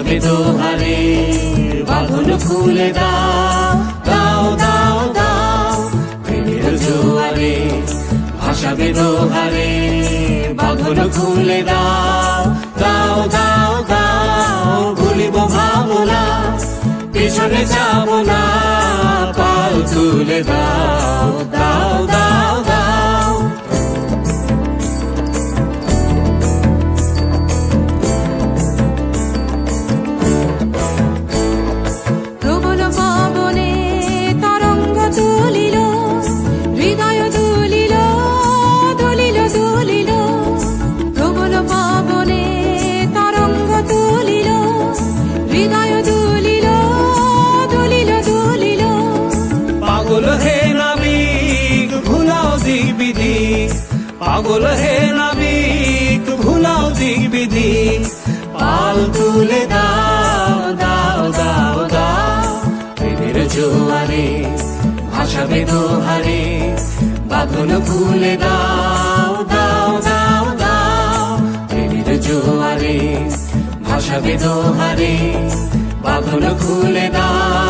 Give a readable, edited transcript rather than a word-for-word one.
ভাসাবে দোহারে, বাঁধন খুলে দাও, দাও দাও দাও প্রেমের জোয়ারে। ভাসাবে দোহারে, বাঁধন খুলে দাও, দাও দাও দাও ভুলিব ভাবনা, পিছনে যাব না, পাল তুলে দাও, দাও দাও দাও। প্রবল পবনে তরঙ্গ তুলিল, হৃদয় দুলিল, দুলিল দুলিল। প্রবল পবনে তরঙ্গ তুলিল, হৃদয় দুলিল, দুলিল দুলিল। পাগল হে নাবিক ভুলাও দিক বিদিক, পাগল হে নাবিক ভুলাও দিক বিদিক। পাল তুলে দাও, দাও দাও দাও প্রেমের জোয়ারে। ভাসাবে দোহারে, বাঁধন খুলে দাও, দাও দাও দাও প্রেমের জোয়ারে। ভাসাবে দোহারে, বাঁধন খুলে দাও।